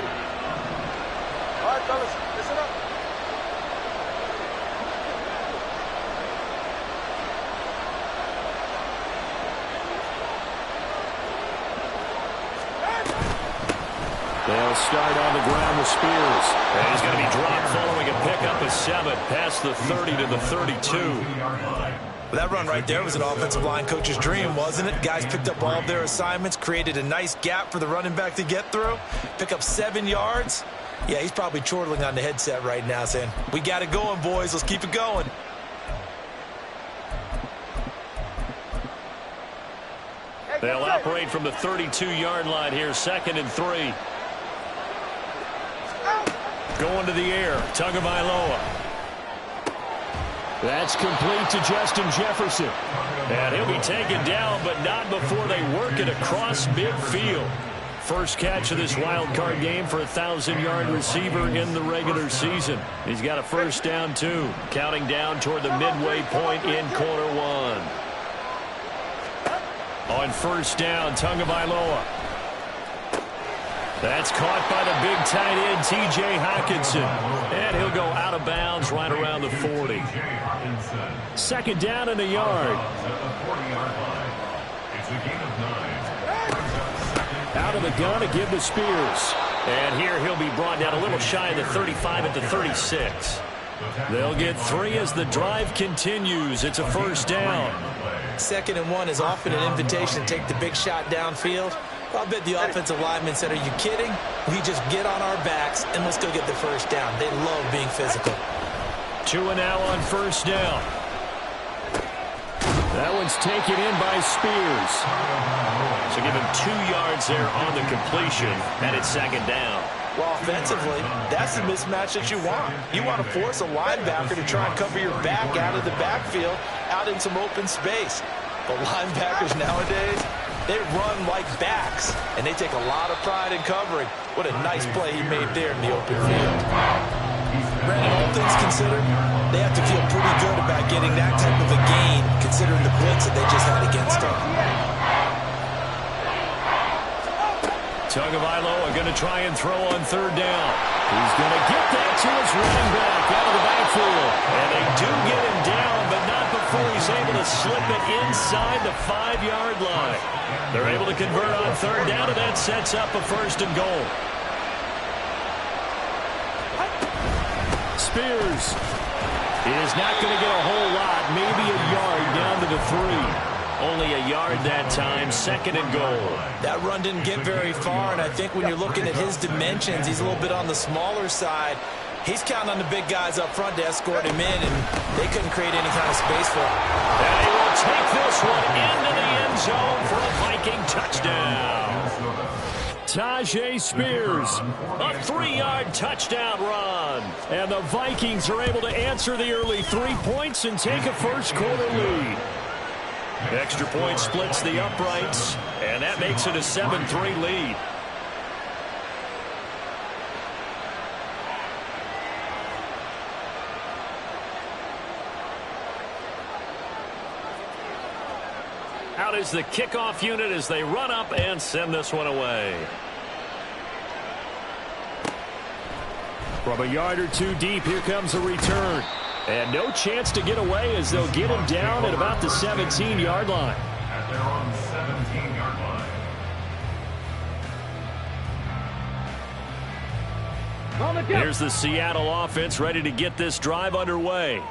All right, fellas, listen up. They'll start on the ground with Spears. And he's going to be dropped following a pickup of 7 past the 30 to the 32. That run right there was an offensive line coach's dream, wasn't it? Guys picked up all of their assignments, created a nice gap for the running back to get through, pick up 7 yards. Yeah, he's probably chortling on the headset right now saying, we got it going, boys. Let's keep it going. They'll operate from the 32-yard line here, 2nd and 3. Going to the air, Tagovailoa. That's complete to Justin Jefferson. And he'll be taken down, but not before they work it across midfield. First catch of this wild card game for a 1,000-yard receiver in the regular season. He's got a first down, too. Counting down toward the midway point in quarter 1. On first down, Tagovailoa. That's caught by the big tight end, T.J. Hockenson. And he'll go out of bounds right around the 40. Second down and a yard. Out of the gun to give to Spears. And here he'll be brought down a little shy of the 35 at the 36. They'll get 3 as the drive continues. It's a first down. 2nd and 1 is often an invitation to take the big shot downfield. I bet the offensive linemen said, are you kidding? We just get on our backs and let's go get the first down. They love being physical. 2 and now on first down. That one's taken in by Spears. So give him 2 yards there on the completion, and it's 2nd down. Well, offensively, that's the mismatch that you want. You want to force a linebacker to try and cover your back out of the backfield, out in some open space. But linebackers nowadays, they run like backs, and they take a lot of pride in covering. What a nice play he made there in the open field. Brandon, all things considered, they have to feel pretty good about getting that type of a gain, considering the blitz that they just had against them. Tagovailoa going to try and throw on third down. He's going to get that to his running back out of the backfield. And they do get him down, but not before he's able to slip it inside the 5-yard line. They're able to convert on third down, and that sets up a 1st and goal. Spears is not going to get a whole lot, maybe a yard down to the 3. Only a yard that time, 2nd and goal. That run didn't get very far, and I think when you're looking at his dimensions, he's a little bit on the smaller side. He's counting on the big guys up front to escort him in, and they couldn't create any kind of space for him. And he will take this one into the end zone for a Viking touchdown. Tyjae Spears, a 3-yard touchdown run. And the Vikings are able to answer the early 3 points and take a first-quarter lead. Extra point splits the uprights, and that makes it a 7-3 lead. Out is the kickoff unit as they run up and send this one away. From a yard or 2 deep, here comes a return. And no chance to get away as they'll get him down at about the 17-yard line. At their own 17-yard line. Here's the Seattle offense ready to get this drive underway.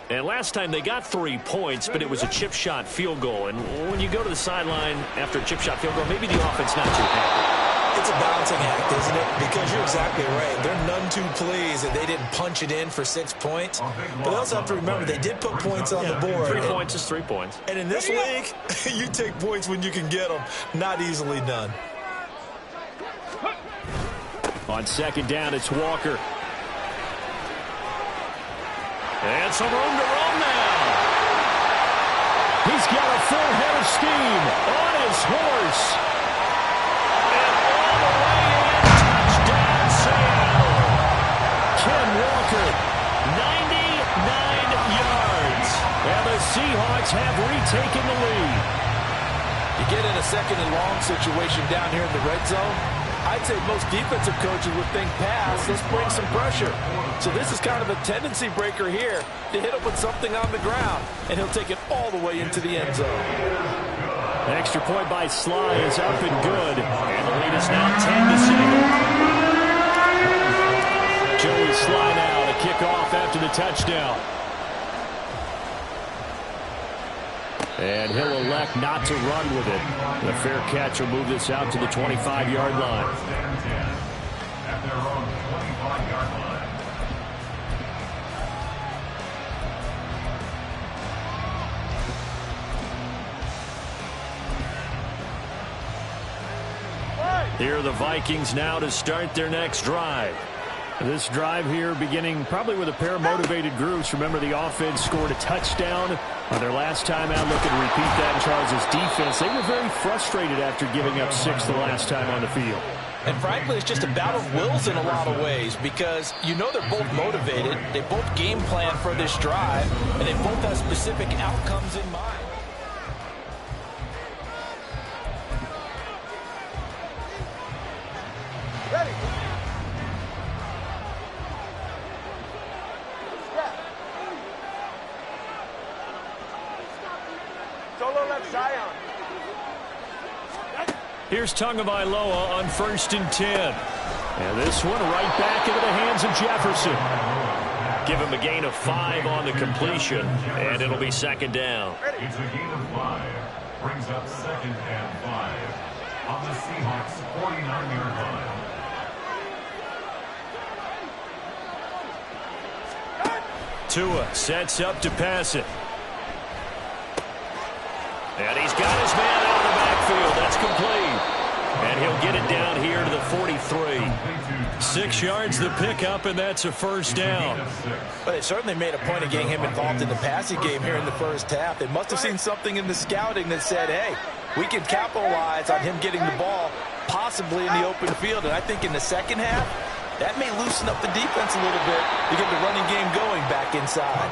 And last time they got 3 points, but it was a chip shot field goal. And when you go to the sideline after a chip shot field goal, maybe the offense not too happy. It's a balancing act, isn't it? Because you're exactly right. They're none too pleased that they didn't punch it in for 6 points. But they also have to remember they did put points on the board. 3 points is 3 points. And in this league, you take points when you can get them. Not easily done. On 2nd down, it's Walker. And some room to run now. He's got a full head of steam on his horse. And all the way in, touchdown Seattle. Ken Walker, 99 yards. And the Seahawks have retaken the lead. You get in a 2nd and long situation down here in the red zone, I'd say most defensive coaches would think pass, let's bring some pressure. So this is kind of a tendency breaker here to hit him with something on the ground, and he'll take it all the way into the end zone. An extra point by Sly is up and good, and the lead is now 10-7. Joey Sly now to kick off after the touchdown. And he'll elect not to run with it. The fair catch will move this out to the 25-yard line. At their own 25-yard line. Here are the Vikings now to start their next drive. This drive here beginning probably with a pair of motivated groups. Remember, the offense scored a touchdown on their last time out. Looking to repeat that in Charles' defense. They were very frustrated after giving up 6 the last time on the field. And frankly, it's just a battle of wills in a lot of ways because you know they're both motivated. They both game plan for this drive, and they both have specific outcomes in mind. Ready. Solo left Zion. Here's Tagovailoa on 1st and 10. And this one right back into the hands of Jefferson. Give him a gain of 5 on the completion, and it'll be 2nd down. It's a gain of 5. Brings up 2nd and 5 on the Seahawks 49-yard line. Tua sets up to pass it. And he's got his man out of the backfield. That's complete. And he'll get it down here to the 43. 6 yards the pickup, and that's a 1st down. But they certainly made a point of getting him involved in the passing game here in the first half. They must have seen something in the scouting that said, hey, we can capitalize on him getting the ball possibly in the open field. And I think in the second half, that may loosen up the defense a little bit to get the running game going back inside.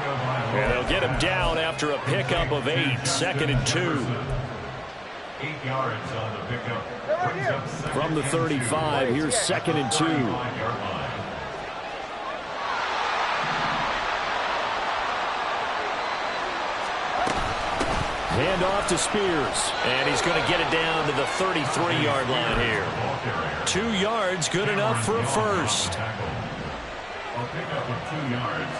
And they'll get him down after a pickup of 8, 2nd and 2. 8 yards on the pickup. Brings up From the 35, here's 2nd and 2. Hand off to Spears. And he's going to get it down to the 33-yard line here. 2 yards, good enough for a first. A pickup of 2 yards.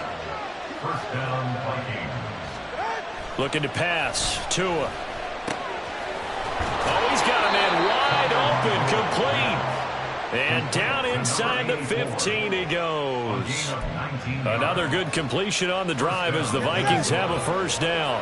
1st down, Vikings. Looking to pass. Tua. Oh, he's got a man wide open, complete. And down inside the 15 he goes. Another good completion on the drive as the Vikings have a 1st down.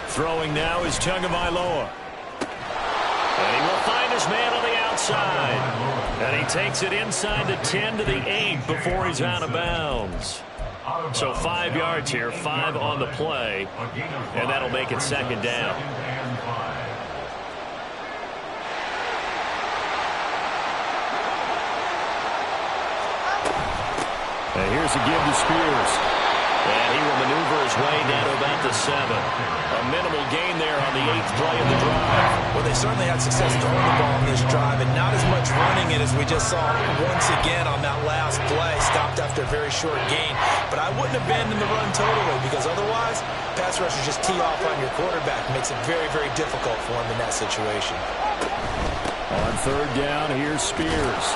Throwing now is Tagovailoa. And he will find his man on the outside. And he takes it inside the 10 to the 8 before he's out of bounds. So 5 yards here, 5 on the play. And that'll make it 2nd down. And here's a give to Spears. And he will maneuver his way down to about the 7. A minimal gain there on the 8th play of the drive. Well, they certainly had success throwing the ball in this drive, and not as much running it as we just saw once again on that last play. Stopped after a very short gain. But I wouldn't abandon the run totally, because otherwise, pass rushers just tee off on your quarterback. Makes it very, very difficult for him in that situation. On 3rd down, here's Spears.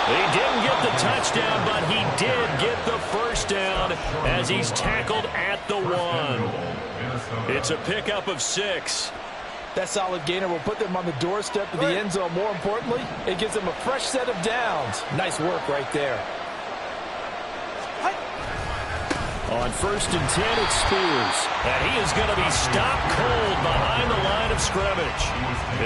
He didn't get the touchdown, but he did get the 1st down as he's tackled at the 1. It's a pickup of 6. That solid gainer will put them on the doorstep of the end zone. More importantly, it gives them a fresh set of downs. Nice work right there. On 1st and 10, it's Spears. And he is going to be stopped cold behind the line of scrimmage.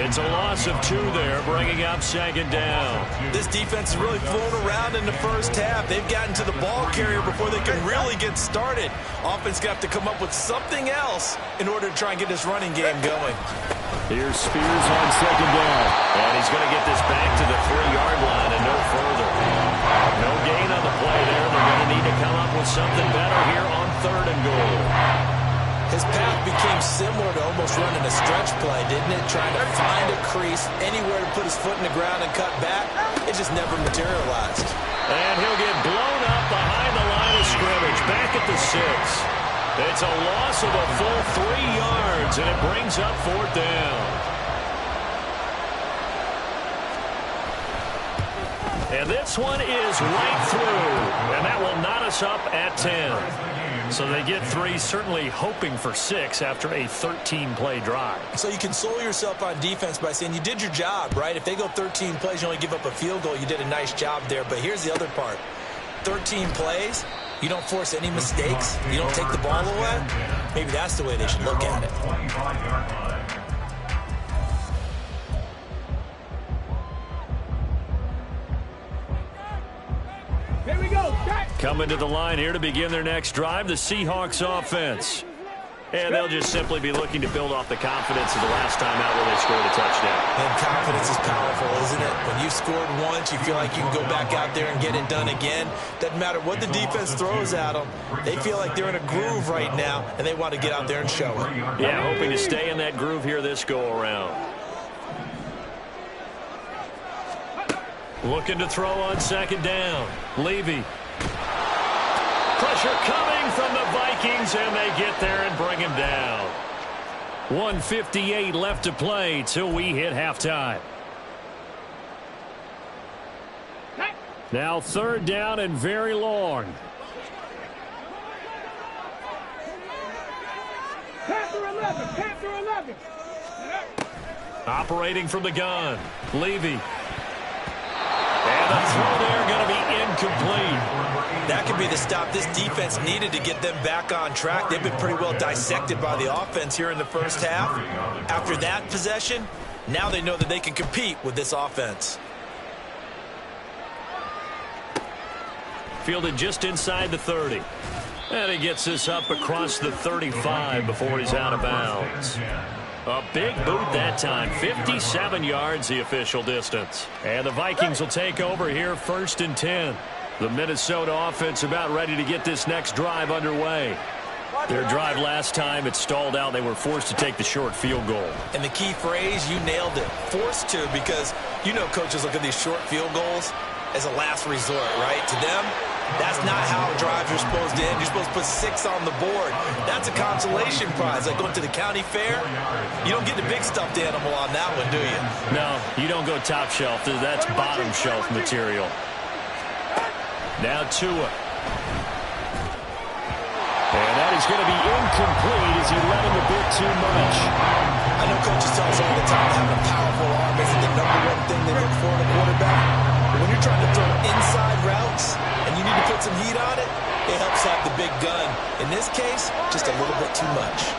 It's a loss of 2 there, bringing up 2nd down. This defense has really flown around in the first half. They've gotten to the ball carrier before they can really get started. Offense got to come up with something else in order to try and get this running game going. Here's Spears on 2nd down. And he's going to get this back to the 3-yard line and no further. No gain on the play there. They're going to need to come up with something better here on 3rd and goal. His path became similar to almost running a stretch play, didn't it? Trying to find a crease, anywhere to put his foot in the ground and cut back. It just never materialized. And he'll get blown up behind the line of scrimmage, back at the 6. It's a loss of a full 3 yards, and it brings up 4th down. And this one is right through, and that will knot us up at 10. So they get 3, certainly hoping for 6 after a 13-play drive. So you console yourself on defense by saying you did your job, right? If they go 13 plays, you only give up a field goal, you did a nice job there. But here's the other part. 13 plays, you don't force any mistakes, you don't take the ball away. Maybe that's the way they should look at it. Coming to the line here to begin their next drive, the Seahawks offense. And they'll just simply be looking to build off the confidence of the last time out where they scored a touchdown. And confidence is powerful, isn't it? When you scored once, you feel like you can go back out there and get it done again. Doesn't matter what the defense throws at them. They feel like they're in a groove right now, and they want to get out there and show it. Yeah, hoping to stay in that groove here this go-around. Looking to throw on 2nd down. Levy. Pressure coming from the Vikings, and they get there and bring him down. 1:58 left to play till we hit halftime. Now 3rd down and very long. Panther 11, Panther 11. Operating from the gun. Levy. And the throw there going to be incomplete. That could be the stop this defense needed to get them back on track. They've been pretty well dissected by the offense here in the first half. After that possession, now they know that they can compete with this offense. Fielded just inside the 30. And he gets this up across the 35 before he's out of bounds. A big boot that time. 57 yards the official distance. And the Vikings will take over here 1st and 10. The Minnesota offense about ready to get this next drive underway. Their drive last time, it stalled out. They were forced to take the short field goal. And the key phrase, you nailed it. Forced to, because you know coaches look at these short field goals as a last resort, right? To them, that's not how drives are supposed to end. You're supposed to put 6 on the board. That's a consolation prize. Like going to the county fair, you don't get the big stuffed animal on that one, do you? No, you don't go top shelf. That's bottom shelf material. Now Tua. And that is going to be incomplete as he let him a bit too much. I know coaches tell us all the time having a powerful arm isn't the #1 thing they look for in a quarterback. But when you're trying to throw inside routes and you need to put some heat on it, it helps have the big gun. In this case, just a little bit too much.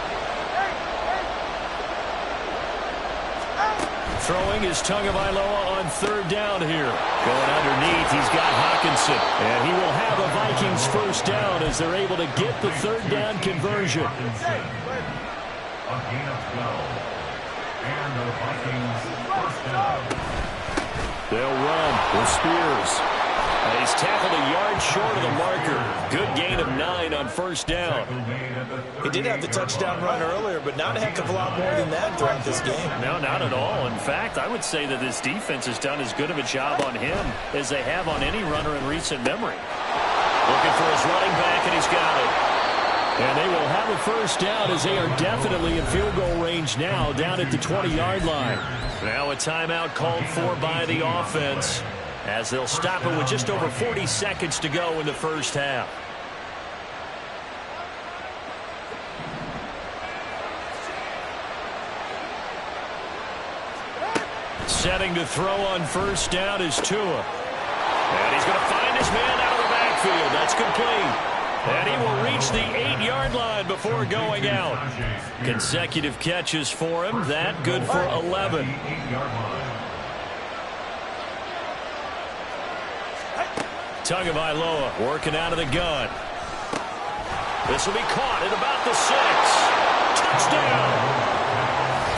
Throwing is Tagovailoa on 3rd down here. Going underneath, he's got Hockenson. And he will have a Vikings 1st down as they're able to get the 3rd down conversion. A gain of 12. And the Vikings 1st down. They'll run with Spears. And he's tackled a yard short of the marker. Good gain of 9 on 1st down. He did have the touchdown run earlier, but not a heck of a lot more than that throughout this game. No, not at all. In fact, I would say that this defense has done as good of a job on him as they have on any runner in recent memory. Looking for his running back, and he's got it. And they will have a 1st down as they are definitely in field goal range now, down at the 20-yard line. Now a timeout called for by the offense, as they'll stop it with just over 40 seconds to go in the first half. Setting to throw on 1st down is Tua. And he's going to find his man out of the backfield. That's complete. And he will reach the 8-yard line before going out. Consecutive catches for him. That good for 11. Tagovailoa working out of the gun. This will be caught at about the 6. Touchdown!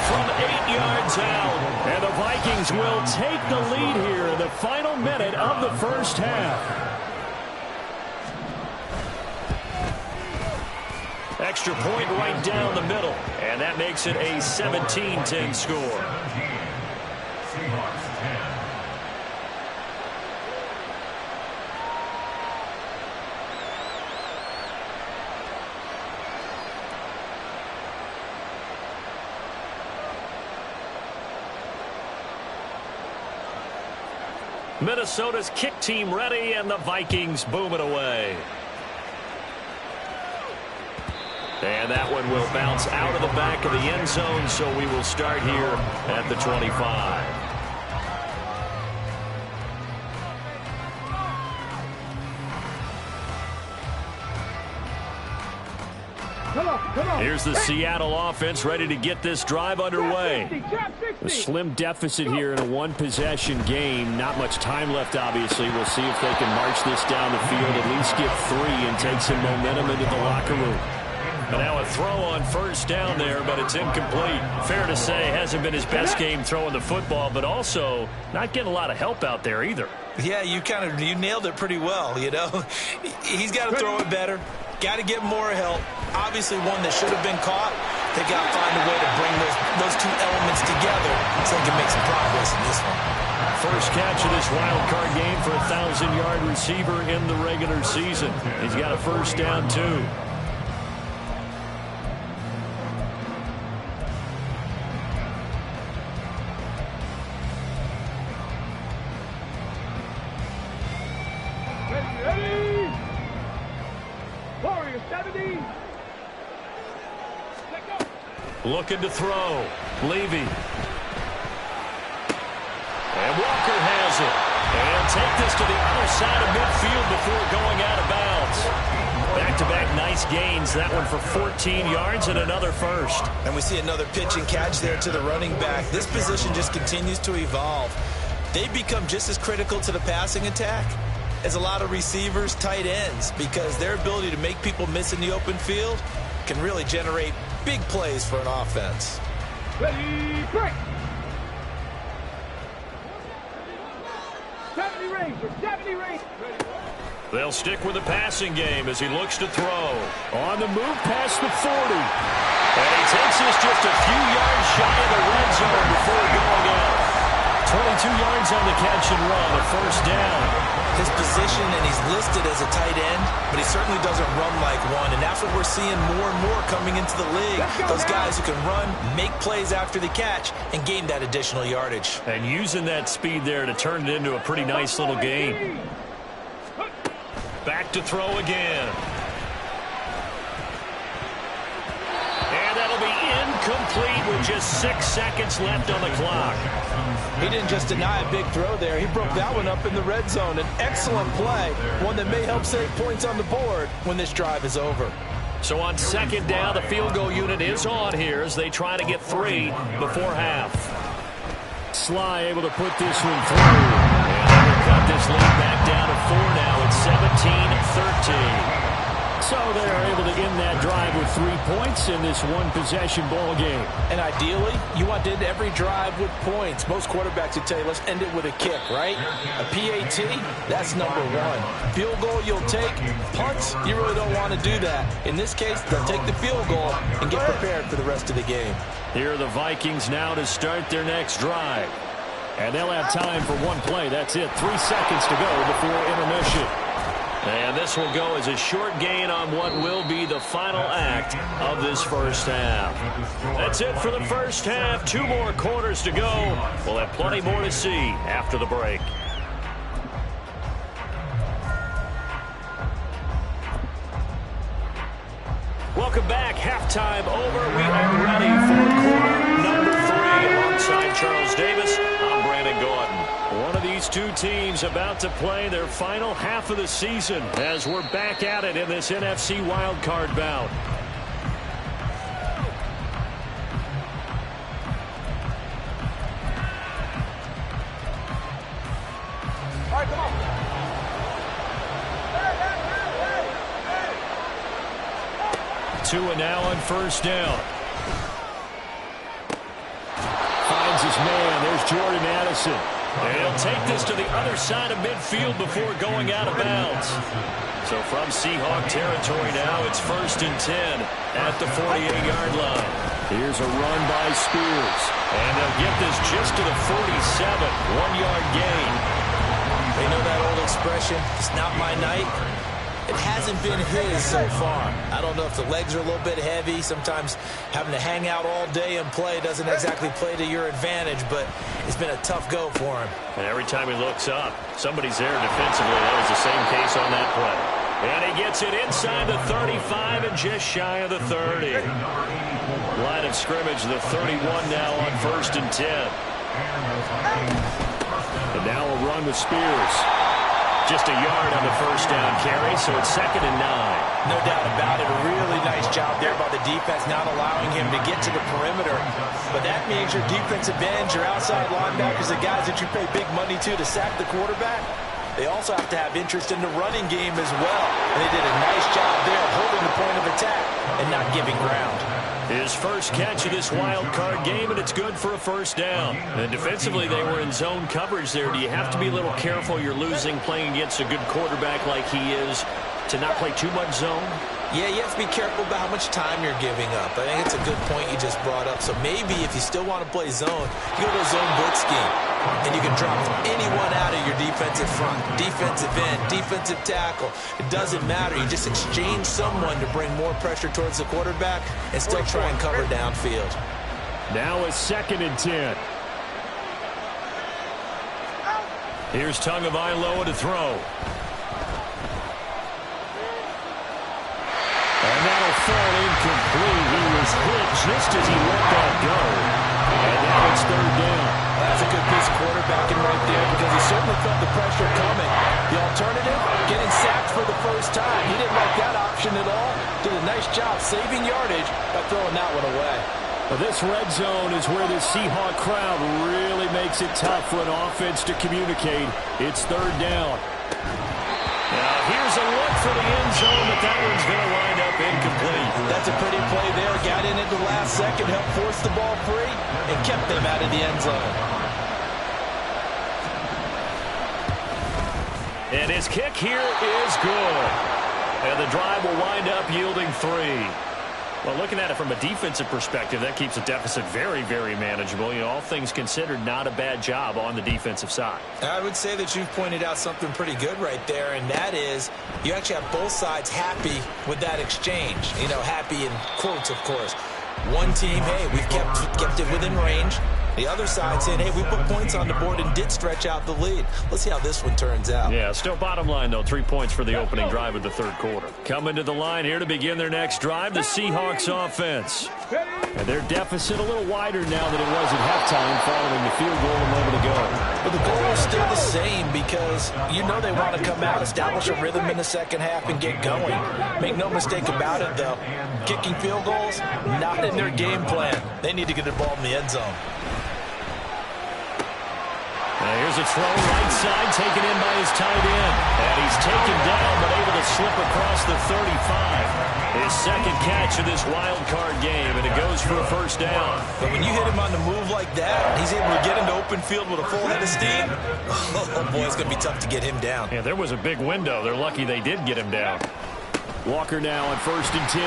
From 8 yards out. And the Vikings will take the lead here in the final minute of the first half. extra point right down the middle. And that makes it a 17-10 score. 17. Seahawks 10. Minnesota's kick team ready, and the Vikings boom it away. And that one will bounce out of the back of the end zone, so we will start here at the 25. Come on. Here's the Seattle offense ready to get this drive underway. A slim deficit here in a one-possession game. Not much time left, obviously. We'll see if they can march this down the field, at least get 3 and take some momentum into the locker room. And now a throw on first down there, but it's incomplete. Fair to say, hasn't been his best game throwing the football, but also not getting a lot of help out there either. Yeah, you nailed it pretty well, you know. He's got to throw it better. Got to get more help. Obviously one that should have been caught. They got to find a way to bring those two elements together so they can make some progress in this one. First catch of this wild card game for a 1,000-yard receiver in the regular season. He's got a first down, too. Ready. Warrior 70. Looking to throw. Levy. And Walker has it. And take this to the other side of midfield before going out of bounds. Back-to-back nice gains. That one for 14 yards and another first. And we see another pitch and catch there to the running back. This position just continues to evolve. They become just as critical to the passing attack as a lot of receivers, tight ends, because their ability to make people miss in the open field can really generate big plays for an offense. Ready, break. 70 range. They'll stick with the passing game as he looks to throw. On the move past the 40. And he takes this just a few yards shy of the red zone before going out. 22 yards on the catch and run, a first down. His position, and he's listed as a tight end, but he certainly doesn't run like one, and that's what we're seeing more and more coming into the league. Those guys who can run, make plays after the catch, and gain that additional yardage. And using that speed there to turn it into a pretty nice little game. Back to throw again. And that'll be incomplete with just 6 seconds left on the clock. He didn't just deny a big throw there. He broke that one up in the red zone. An excellent play, one that may help save points on the board when this drive is over. So on second down, the field goal unit is on here as they try to get 3 before half. Sly able to put this one through. And they'll cut this lead back down to 4 now. It's 17-13. So they are able to end that drive with 3 points in this one-possession ball game. And ideally, you want to end every drive with points. Most quarterbacks would tell you, let's end it with a kick, right? A PAT, that's number 1. Field goal you'll take. Punts, you really don't want to do that. In this case, they'll take the field goal and get prepared for the rest of the game. Here are the Vikings now to start their next drive. And they'll have time for one play. That's it. 3 seconds to go before intermission. And this will go as a short gain on what will be the final act of this first half. That's it for the first half. 2 more quarters to go. We'll have plenty more to see after the break. Welcome back. Halftime over. We are ready for quarter number 3. Alongside Charles Davis, I'm Brandon Gordon. One of these two teams about to play their final half of the season as we're back at it in this NFC wildcard bout. All right, come on. Tua now on first down. Finds his man. There's Jordan Addison. And he'll take this to the other side of midfield before going out of bounds. So from Seahawk territory now, it's 1st and 10 at the 48-yard line. Here's a run by Spears. And they'll get this just to the 47, 1-yard gain. They know that old expression, it's not my night. It hasn't been his so far. I don't know if the legs are a little bit heavy. Sometimes having to hang out all day and play doesn't exactly play to your advantage, but it's been a tough go for him. And every time he looks up, somebody's there defensively. That was the same case on that play. And he gets it inside the 35 and just shy of the 30. Line of scrimmage, the 31 now on 1st and 10. And now a run with Spears. Just a yard on the 1st down carry, so it's 2nd and 9. No doubt about it. A really nice job there by the defense, not allowing him to get to the perimeter. But that means your defensive ends, your outside linebackers, the guys that you pay big money to sack the quarterback, they also have to have interest in the running game as well. And they did a nice job there of holding the point of attack and not giving ground. His first catch of this wild card game, and it's good for a 1st down. And defensively, they were in zone coverage there. Do you have to be a little careful? You're losing playing against a good quarterback like he is to not play too much zone? Yeah, you have to be careful about how much time you're giving up. I think it's a good point you just brought up. So maybe if you still want to play zone, you go to a zone blitz scheme. And you can drop anyone out of your defensive front. Defensive end, defensive tackle. It doesn't matter. You just exchange someone to bring more pressure towards the quarterback and still try and cover downfield. Now it's 2nd and 10. Here's Tagovailoa to throw. And that'll fall incomplete. He was hit just as he let that go. And now it's 3rd down. That's a good piece of quarterbacking right there because he certainly felt the pressure coming. The alternative, getting sacked for the 1st time. He didn't like that option at all. Did a nice job saving yardage by throwing that one away. Well, this red zone is where the Seahawk crowd really makes it tough for an offense to communicate. It's 3rd down. Now here's a look for the end zone, but that one's going to wind up incomplete. That's a pretty play there. Got in at the last second, helped force the ball free, and kept them out of the end zone. And his kick here is good. And the drive will wind up yielding 3. Well, looking at it from a defensive perspective, that keeps the deficit very, very manageable. You know, all things considered, not a bad job on the defensive side. I would say that you've pointed out something pretty good right there, and that is you actually have both sides happy with that exchange. You know, happy in quotes, of course. One team, hey, we've kept it within range. The other side saying, hey, we put points on the board and did stretch out the lead. Let's see how this one turns out. Yeah, still bottom line, though, 3 points for the opening drive of the 3rd quarter. Coming to the line here to begin their next drive, the Seahawks offense. And their deficit a little wider now than it was at halftime following the field goal a moment ago. But the goal is still the same because you know they want to come out, establish a rhythm in the 2nd half, and get going. Make no mistake about it, though. Kicking field goals, not in their game plan. They need to get the ball in the end zone. Here's a throw right side, taken in by his tight end. And he's taken down, but able to slip across the 35. His 2nd catch of this wild card game, and it goes for a 1st down. But when you hit him on the move like that, he's able to get into open field with a full head of steam. Oh, boy, it's going to be tough to get him down. Yeah, there was a big window. They're lucky they did get him down. Walker now on 1st and 10.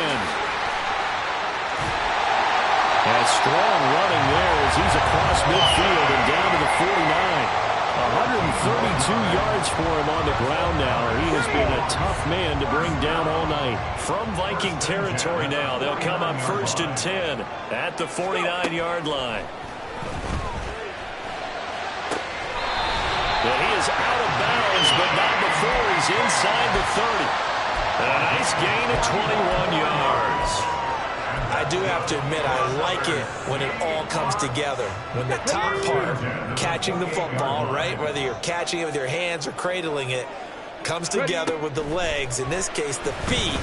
And strong running there as he's across midfield and down to the 49. 132 yards for him on the ground now. He has been a tough man to bring down all night. From Viking territory now, they'll come up 1st and 10 at the 49-yard line. And he is out of bounds, but not before he's inside the 30. A nice gain of 21 yards. I do have to admit, I like it when it all comes together. When the top part, catching the football, right, whether you're catching it with your hands or cradling it, comes together with the legs, in this case the feet,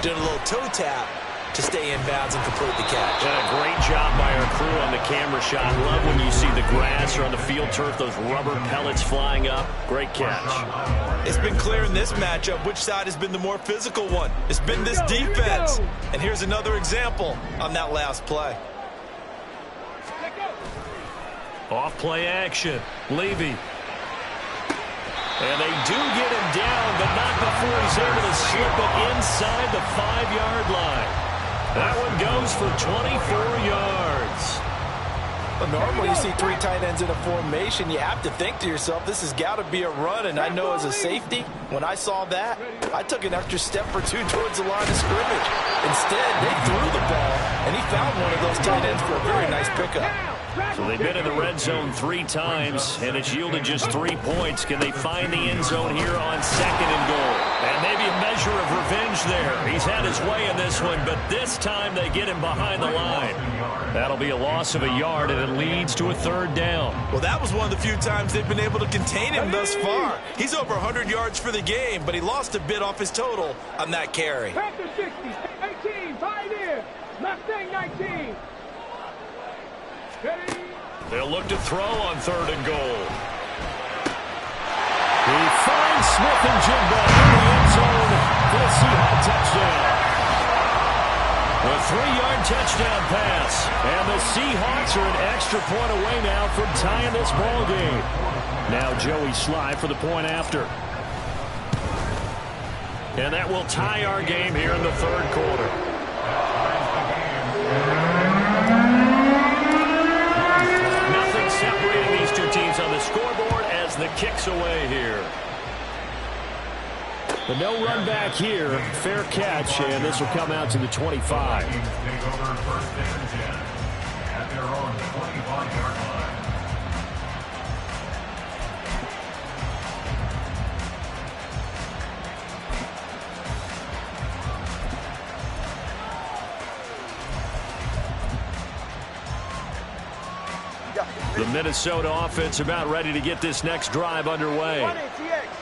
doing a little toe tap to stay in bounds and complete the catch. And a great job by our crew on the camera shot. Love when you see the grass or on the field turf, those rubber pellets flying up. Great catch. It's been clear in this matchup which side has been the more physical one. It's been this defense. And here's another example on that last play. Off play action. Levy. And they do get him down, but not before he's able to slip it inside the 5-yard line. That one goes for 24 yards. Well, normally you see 3 tight ends in a formation, you have to think to yourself, this has got to be a run. And I know as a safety, when I saw that, I took an extra step or 2 towards the line of scrimmage. Instead, they threw the ball, and he found one of those tight ends for a very nice pickup. So they've been in the red zone 3 times, and it's yielded just 3 points. Can they find the end zone here on 2nd and goal? And maybe a measure of revenge there. He's had his way in this one, but this time they get him behind the line. That'll be a loss of a yard, and it leads to a 3rd down. Well, that was one of the few times they've been able to contain him thus far. He's over 100 yards for the game, but he lost a bit off his total on that carry. Panther 60, 18, Pioneer, Mustang 19. Ready? They'll look to throw on 3rd and goal. He finds Smith and Jigba in the end zone for the Seahawks touchdown. A 3-yard touchdown pass. And the Seahawks are an extra point away now from tying this ball game. Now Joey Slye for the point after. And that will tie our game here in the 3rd quarter. Nothing separating these 2 teams on the scoreboard as the kick's away here. But no run back here. Fair catch, and this will come out to the 25. Take over 1st and 10 at their own 25-yard line. The Minnesota offense about ready to get this next drive underway.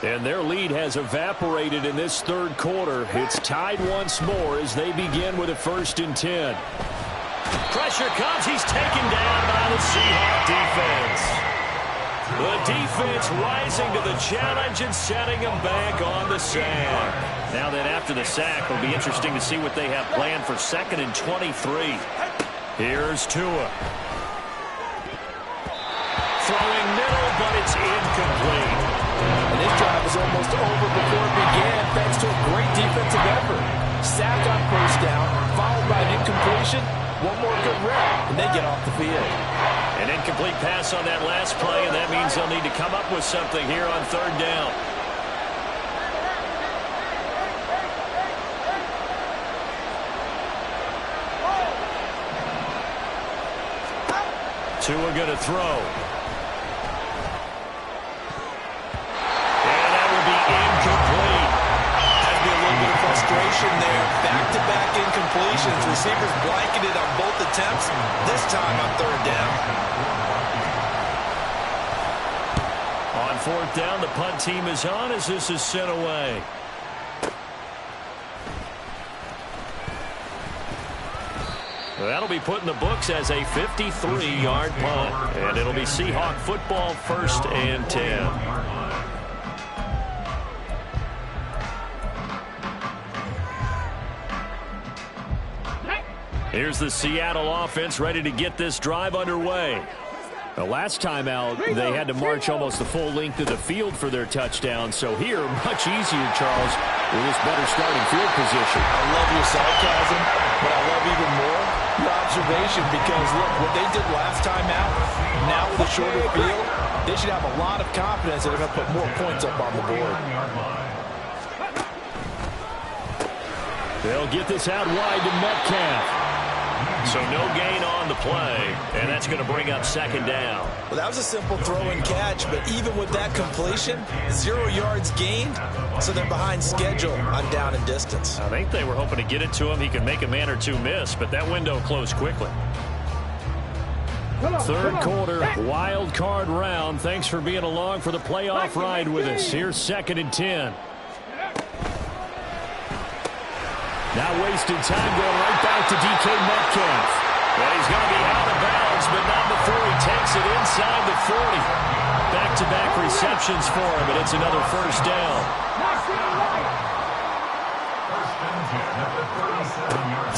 And their lead has evaporated in this 3rd quarter. It's tied once more as they begin with a 1st and 10. Pressure comes. He's taken down by the Seahawks defense. The defense rising to the challenge and setting him back on the sack. Now then, after the sack, it'll be interesting to see what they have planned for 2nd and 23. Here's Tua. Throwing middle, but it's incomplete. And this drive was almost over before it began thanks to a great defensive effort. Sack on 1st down, followed by an incompletion. One more good rep, and they get off the field. An incomplete pass on that last play, and that means they'll need to come up with something here on 3rd down. Tua going to throw. Incomplete. That'd be a little bit of frustration there. Back-to-back incompletions. Receivers blanketed on both attempts. This time on 3rd down. On 4th down, the punt team is on as this is sent away. That'll be put in the books as a 53-yard punt. And it'll be Seahawk football 1st and 10. Here's the Seattle offense ready to get this drive underway. The last time out, they had to march almost the full length of the field for their touchdown. So here, much easier, Charles, with this better starting field position. I love your sarcasm, but I love even more your observation because, look, what they did last time out, now with a shorter field, they should have a lot of confidence that they're going to put more points up on the board. They'll get this out wide to Metcalf. So no gain on the play, and that's going to bring up 2nd down. Well, that was a simple throw and catch, but even with that completion, 0 yards gained, so they're behind schedule on down and distance. I think they were hoping to get it to him. He could make a man or 2 miss, but that window closed quickly. 3rd quarter, wild card round. Thanks for being along for the playoff ride with us. Here's 2nd and 10. Not wasting time, going right back to DK Metcalf. Well, he's going to be out of bounds, but not before he takes it inside the 40. Back-to-back receptions for him, and it's another 1st down.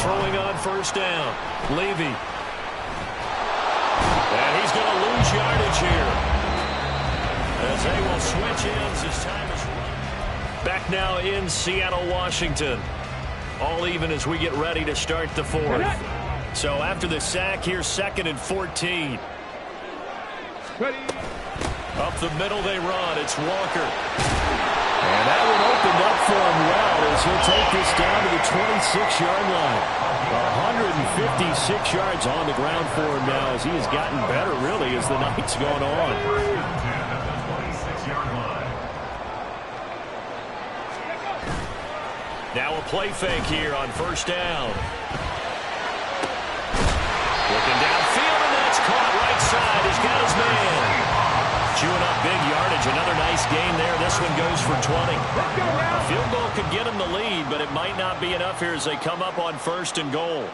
Throwing on 1st down. Levy. And he's going to lose yardage here. as they will switch ends as time is run. Back now in Seattle, Washington. All even as we get ready to start the fourth. So after the sack, here's 2nd and 14. Ready. Up the middle they run. It's Walker. And that one opened up for him well as he'll take this down to the 26-yard line. 156 yards on the ground for him now as he has gotten better, really, as the night's gone on. Now a play fake here on 1st down. Looking downfield, and that's caught right side. He's got his man. Chewing up big yardage. Another nice gain there. This one goes for 20. A field goal could get him the lead, but it might not be enough here as they come up on 1st and goal.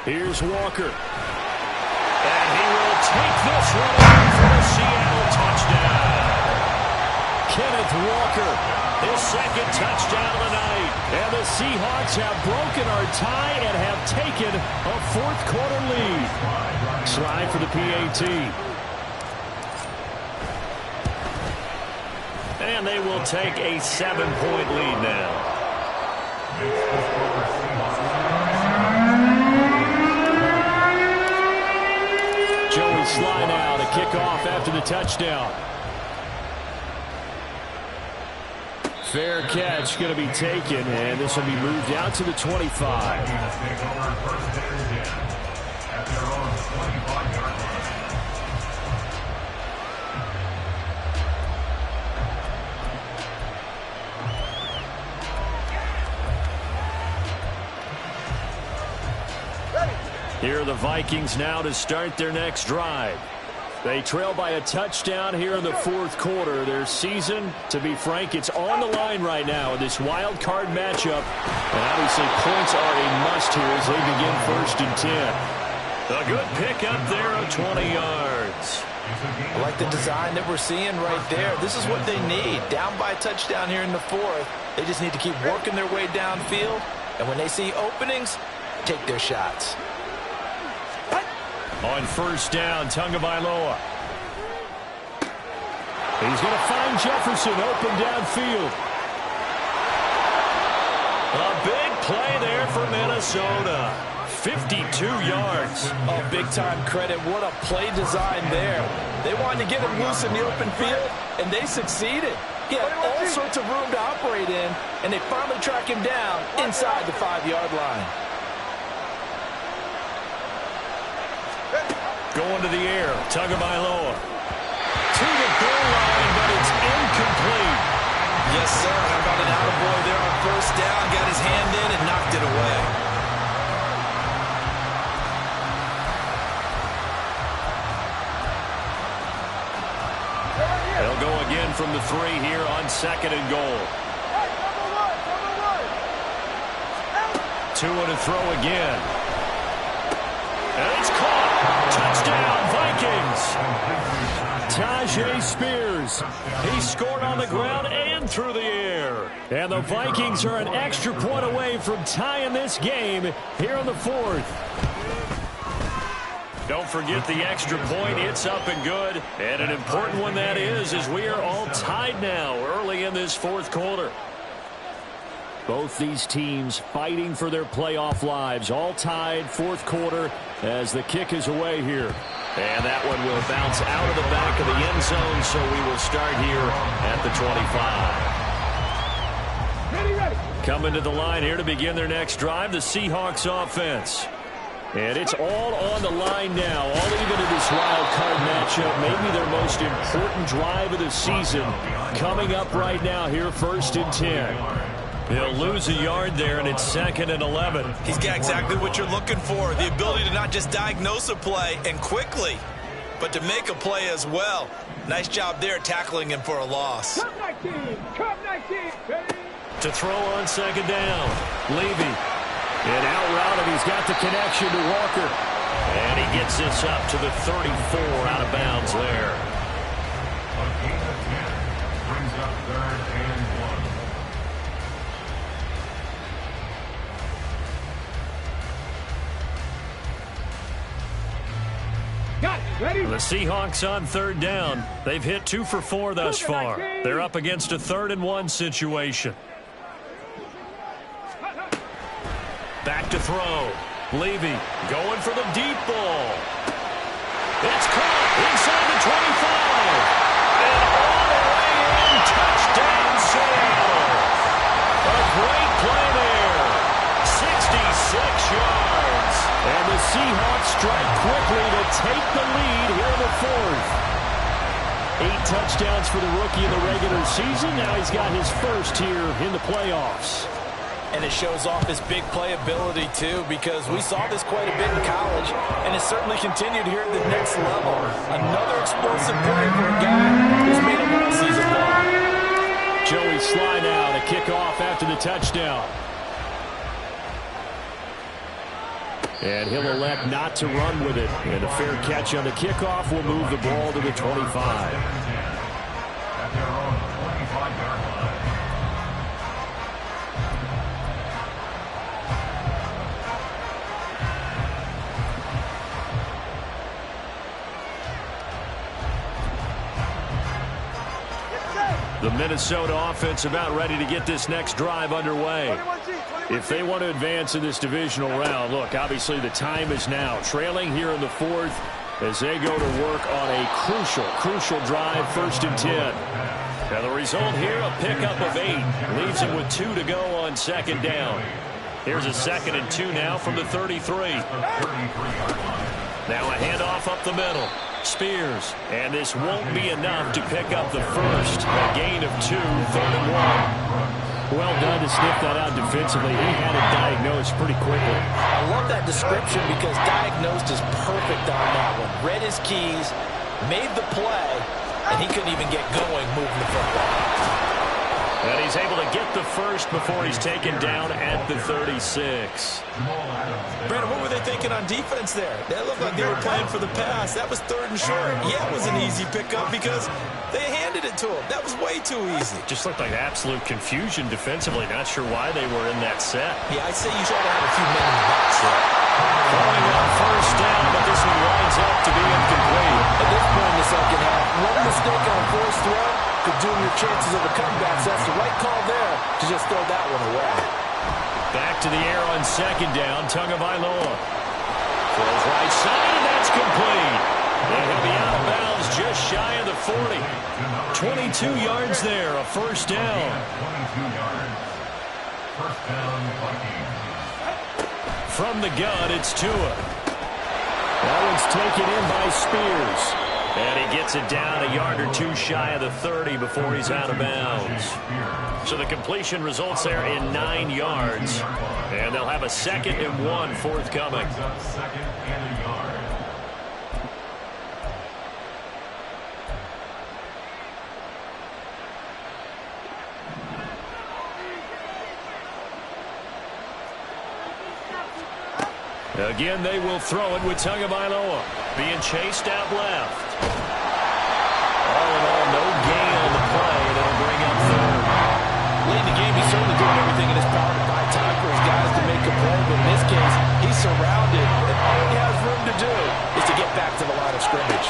Here's Walker. And he will take this one out for a Seattle touchdown. Kenneth Walker, his 2nd touchdown of the night. And the Seahawks have broken our tie and have taken a 4th quarter lead. Slide for the PAT. And they will take a 7-point lead now. Joey Sly now to kick off after the touchdown. Fair catch going to be taken, and this will be moved out to the 25. Here are the Vikings now to start their next drive. They trail by a touchdown here in the 4th quarter. Their season, to be frank, it's on the line right now in this wild card matchup. And obviously points are a must here as they begin 1st and 10. A good pickup there of 20 yards. I like the design that we're seeing right there. This is what they need. Down by a touchdown here in the 4th. They just need to keep working their way downfield. And when they see openings, take their shots. On 1st down, Tagovailoa. He's going to find Jefferson open downfield. A big play there for Minnesota. 52 yards. Oh, big-time credit. What a play design there. They wanted to get him loose in the open field, and they succeeded. He had all sorts of room to operate in, and they finally track him down inside the 5-yard line. Going to the air, Tagovailoa. To the goal line, but it's incomplete. Yes, sir. How about an attaboy there on 1st down? Got his hand in and knocked it away. They'll go again from the 3 here on 2nd and goal. 2 to throw again. And it's caught. Touchdown, Vikings. Tyjae Spears. He scored on the ground and through the air. And the Vikings are an extra point away from tying this game here in the 4th. Don't forget the extra point. It's up and good. And an important one that is, as we are all tied now early in this 4th quarter. Both these teams fighting for their playoff lives. All tied, 4th quarter, as the kick is away here. And that one will bounce out of the back of the end zone, so we will start here at the 25. Ready. Coming to the line here to begin their next drive, the Seahawks offense. And it's all on the line now, all even in this wild card matchup. Maybe their most important drive of the season coming up right now here, 1st and 10. He'll lose a yard there, and it's 2nd and 11. He's got exactly what you're looking for, the ability to not just diagnose a play and quickly, but to make a play as well. Nice job there tackling him for a loss. Come 19. Ready. To throw on 2nd down, Levy. And out route, and he's got the connection to Walker. And he gets this up to the 34 out of bounds there. A gain of 10 brings up 3rd and 1. Ready? The Seahawks on third down. They've hit 2 for 4 thus far. They're up against a 3rd and 1 situation. Back to throw. Levy going for the deep ball. It's caught inside the 25. And all the way in. Touchdown, Seattle. A great play there. 66 yards. And the Seahawks strike quickly to take the lead here in the 4th. 8 touchdowns for the rookie in the regular season. Now he's got his first here in the playoffs. And it shows off his big playability, too, because we saw this quite a bit in college, and it certainly continued here at the next level. Another explosive play for a guy who's made it all season long. Joey Sly now to kick off after the touchdown. And he'll elect not to run with it. And a fair catch on the kickoff will move the ball to the 25. At their own 25-yard line. The Minnesota offense about ready to get this next drive underway. If they want to advance in this divisional round, look, obviously the time is now. Trailing here in the 4th as they go to work on a crucial drive, 1st and 10. Now the result here, a pickup of 8. Leaves him with 2 to go on 2nd down. Here's a 2nd and 2 now from the 33. Now a handoff up the middle. Spears, and this won't be enough to pick up the first. A gain of 2, 3rd and 1. Well done to sniff that out defensively. He had it diagnosed pretty quickly. I love that description because diagnosed is perfect on that one. Read his keys, made the play, and he couldn't even get going moving the football. And he's able to get the first before he's taken down at the 36. Brandon, what were they thinking on defense there? That looked like they were playing for the pass. That was 3rd and short. Yeah, it was an easy pickup because they handed it to him. That was way too easy. Just looked like absolute confusion defensively. Not sure why they were in that set. Yeah, I'd say you try to have a few men in the box there. Throwing on 1st down, but this one winds up to be incomplete. At this point in the 2nd half, one mistake on 4th throw could doom your chances of a comeback. So that's the right call there to just throw that one away. Back to the air on 2nd down. Tagovailoa throws right side, and that's complete. And he'll be out of bounds just shy of the 40. 22 yards there, a 1st down. 22 yards. 1st down, Vikings. From the gun, it's Tua. That one's taken in by Spears. And he gets it down a yard or 2 shy of the 30 before he's out of bounds. So the completion results there in 9 yards. And they'll have a 2nd and 1 forthcoming. 2nd and a yard. Again, they will throw it with Tagovailoa being chased out left. All in all, no gain on the play, and it'll bring up 3rd. Late in the game, he's certainly doing everything in his power to buy time for his guys to make a play, but in this case, he's surrounded, and all he has room to do is to get back to the line of scrimmage.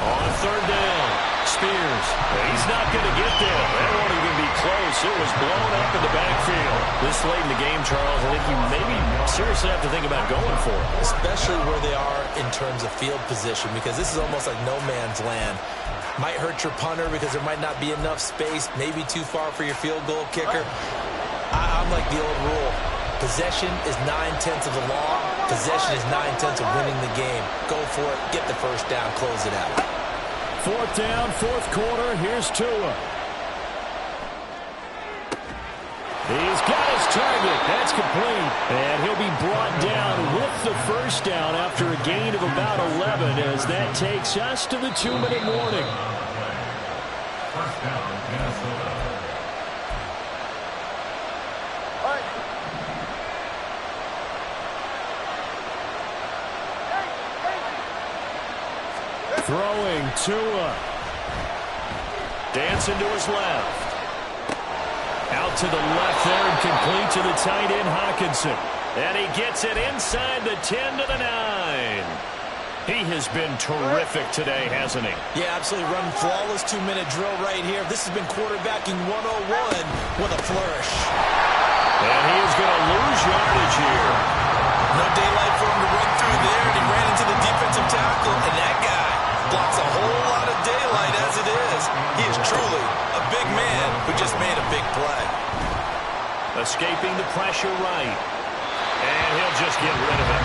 On 3rd down, Spears. He's not going to get there. That won't even be close. It was blown up in the backfield. This late in the game, Charles, I think you maybe seriously have to think about going for it. Especially where they are in terms of field position, because this is almost like no man's land. Might hurt your punter because there might not be enough space, maybe too far for your field goal kicker. I'm like the old rule. Possession is 9/10 of the law. Possession is 9/10 of winning the game. Go for it. Get the 1st down. Close it out. 4th down, 4th quarter. Here's Tua. He's got his target. That's complete. And he'll be brought down with the 1st down after a gain of about 11 as that takes us to the 2-minute warning. 1st down, Minnesota. Throwing Tua. Dancing to his left. Out to the left there and complete to the tight end, Hockenson. And he gets it inside the 10 to the 9. He has been terrific today, hasn't he? Yeah, absolutely. Running flawless 2-minute drill right here. This has been quarterbacking 101 with a flourish. And he is going to lose yardage here. No daylight for him to run through there, and he ran into the defensive tackle, and that guy blocks a whole lot of daylight as it is. He is truly a big man who just made a big play. Escaping the pressure right. And he'll just get rid of it.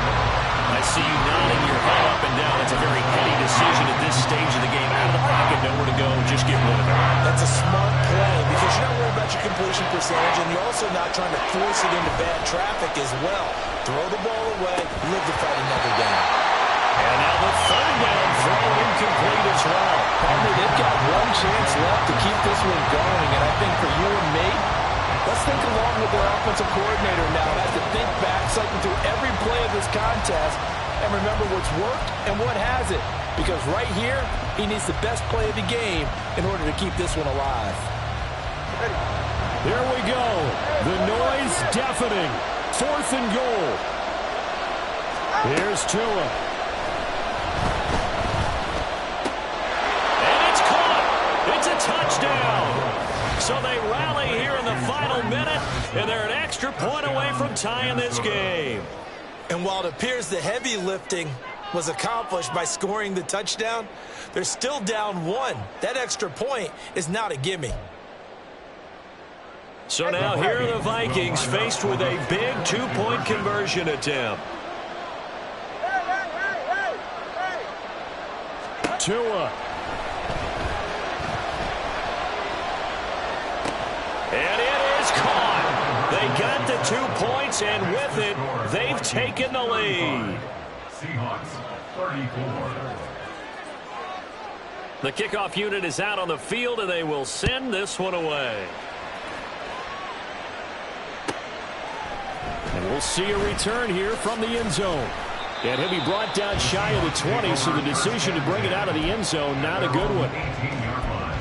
I see you nodding your head up and down. It's a very heady decision at this stage of the game. Out of the pocket, nowhere to go. Just get rid of it. That's a smart play because you're not worried about your completion percentage, and you're also not trying to force it into bad traffic as well. Throw the ball away, live to fight another down. And now the third down throw incomplete as well. They've got one chance left to keep this one going, and I think for you and me, let's think along with their offensive coordinator now as to think back, cycle through every play of this contest, and remember what's worked and what hasn't. Because right here, he needs the best play of the game in order to keep this one alive. Here we go. The noise deafening. 4th and goal. Here's Tua. And it's caught. It's a touchdown. So they rally here in the final minute, and they're an extra point away from tying this game. And while it appears the heavy lifting was accomplished by scoring the touchdown, they're still down 1. That extra point is not a gimme. So now here are the Vikings faced with a big 2-point conversion attempt. Tua. And it is caught. They got the 2 points, and with it, they've taken the lead. Seahawks 34. The kickoff unit is out on the field, and they will send this one away. And we'll see a return here from the end zone. And he'll be brought down shy of the 20, so the decision to bring it out of the end zone, not a good one. 18-yard line.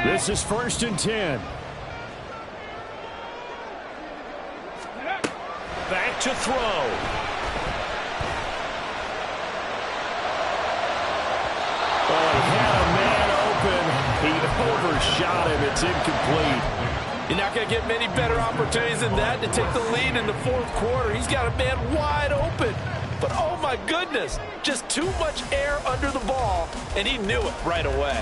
This is 1st and 10. Back to throw. Oh, he had a man open. He overshot him. It's incomplete. You're not going to get many better opportunities than that to take the lead in the 4th quarter. He's got a man wide open. But, oh, my goodness, just too much air under the ball, and he knew it right away.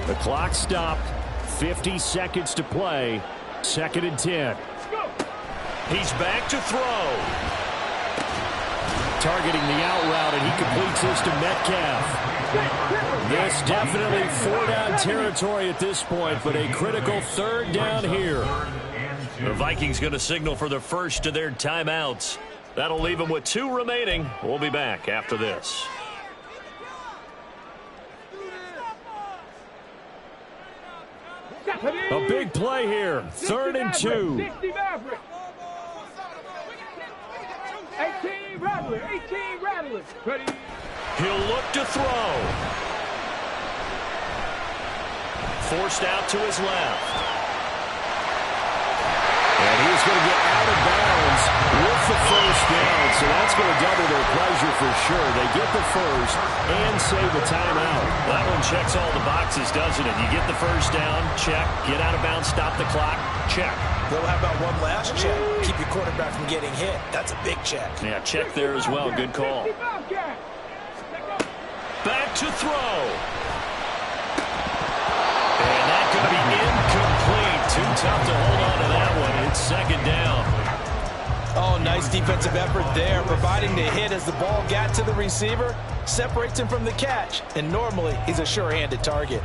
The clock stopped. 50 seconds to play. 2nd and 10. He's back to throw. Targeting the out route, and he completes this to Metcalf. This definitely 4-down territory at this point, but a critical 3rd down here. The Vikings going to signal for the first of their timeouts. That'll leave them with 2 remaining. We'll be back after this. A big play here. 3rd and 2. 60 Maverick. 18 Rattler. 18 Rattler. Ready. He'll look to throw. Forced out to his left. And he's going to get out of bounds with the 1st down. So that's going to double their pleasure for sure. They get the 1st and save the timeout. That one checks all the boxes, doesn't it? You get the 1st down, check. Get out of bounds, stop the clock, check. Well, how about one last check? Keep your quarterback from getting hit. That's a big check. Yeah, check there as well. Good call. Back to throw. And that's going to be incomplete. Too tough to hold on to that one. It's 2nd down. Oh, nice defensive effort there, providing the hit as the ball got to the receiver, separates him from the catch, and normally he's a sure-handed target.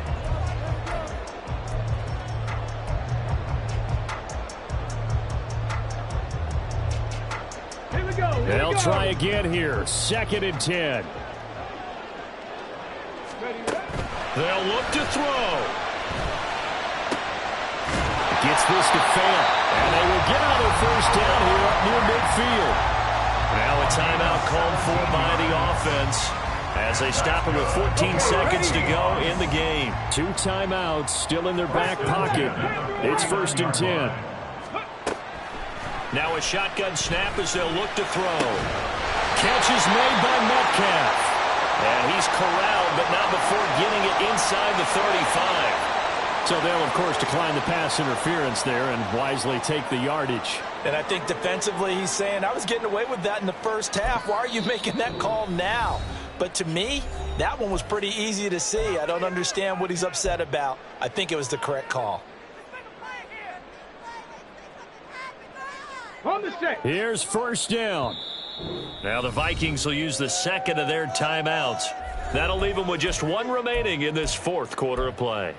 Here we go. They'll try again here. 2nd and 10. They'll look to throw. Gets this to fail. And they will get out of first down here up near midfield. Now a timeout called for by the offense as they stop it with 14 seconds to go in the game. 2 timeouts still in their back pocket. It's 1st and 10. Now a shotgun snap as they'll look to throw. Catch is made by Metcalf. And he's corralled, but not before getting it inside the 35. So they'll, of course, decline the pass interference there and wisely take the yardage. And I think defensively he's saying, I was getting away with that in the first half. Why are you making that call now? But to me, that one was pretty easy to see. I don't understand what he's upset about. I think it was the correct call. On the set. Here's 1st down. Now the Vikings will use the 2nd of their timeouts. That'll leave them with just 1 remaining in this 4th quarter of play.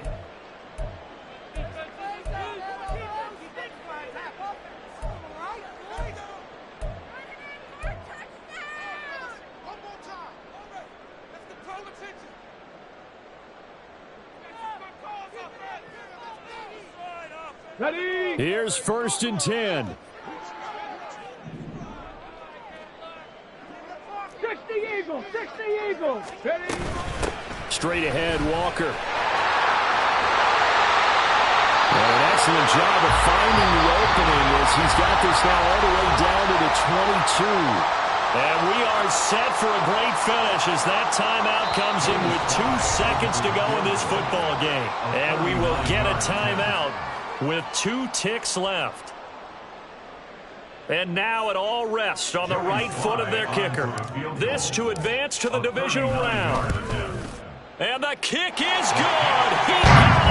Ready. Here's 1st and 10. 60 Eagles, 60 Eagles. Ready. Straight ahead, Walker. And an excellent job of finding the opening as he's got this now all the way down to the 22. And we are set for a great finish as that timeout comes in with 2 seconds to go in this football game. And we will get a timeout with 2 ticks left. And now it all rests on the right foot of their kicker. This to advance to the divisional round. And the kick is good. He got